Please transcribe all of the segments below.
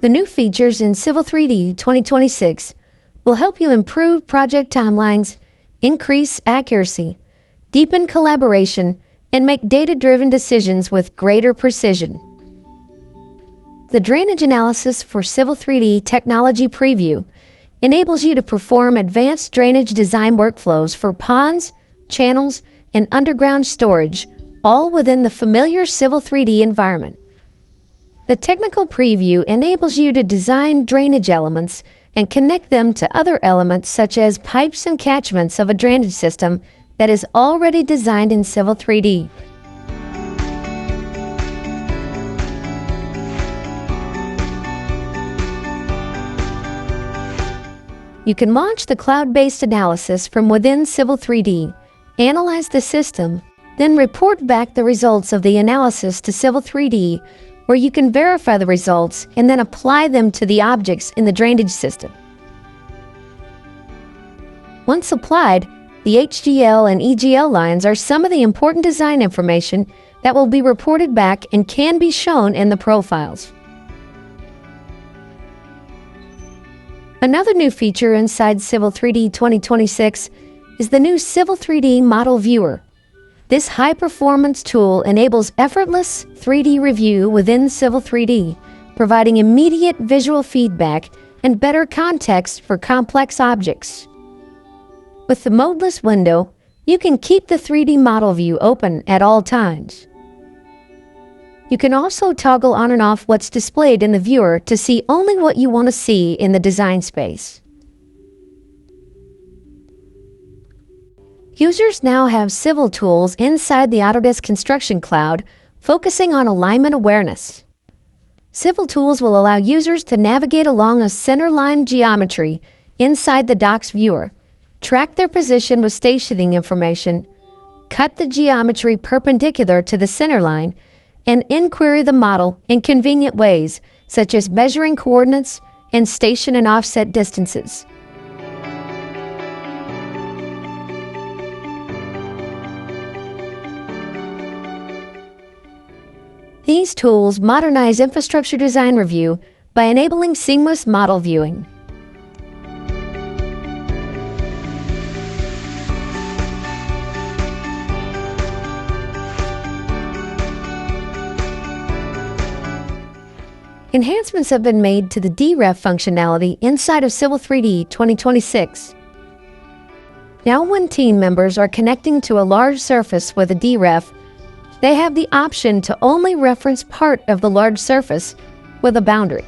The new features in Civil 3D 2026 will help you improve project timelines, increase accuracy, deepen collaboration, and make data-driven decisions with greater precision. The Drainage Analysis for Civil 3D Technology Preview enables you to perform advanced drainage design workflows for ponds, channels, and underground storage, all within the familiar Civil 3D environment. The technical preview enables you to design drainage elements and connect them to other elements such as pipes and catchments of a drainage system that is already designed in Civil 3D. You can launch the cloud-based analysis from within Civil 3D, analyze the system, then report back the results of the analysis to Civil 3D, where you can verify the results and then apply them to the objects in the drainage system. Once applied, the HGL and EGL lines are some of the important design information that will be reported back and can be shown in the profiles. Another new feature inside Civil 3D 2026 is the new Civil 3D Model Viewer. This high-performance tool enables effortless 3D review within Civil 3D, providing immediate visual feedback and better context for complex objects. With the modeless window, you can keep the 3D model view open at all times. You can also toggle on and off what's displayed in the viewer to see only what you want to see in the design space. Users now have Civil tools inside the Autodesk Construction Cloud, focusing on alignment awareness. Civil tools will allow users to navigate along a centerline geometry inside the Docs viewer, track their position with stationing information, cut the geometry perpendicular to the centerline, and inquiry the model in convenient ways, such as measuring coordinates and station and offset distances. These tools modernize infrastructure design review by enabling seamless model viewing. Enhancements have been made to the DREF functionality inside of Civil 3D 2026. Now when team members are connecting to a large surface with a DREF, they have the option to only reference part of the large surface with a boundary.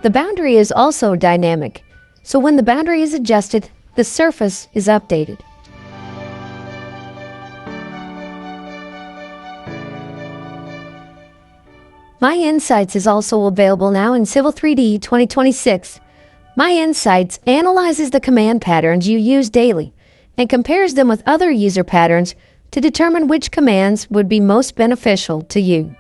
The boundary is also dynamic, so when the boundary is adjusted, the surface is updated. My Insights is also available now in Civil 3D 2026. My Insights analyzes the command patterns you use daily and compares them with other user patterns to determine which commands would be most beneficial to you.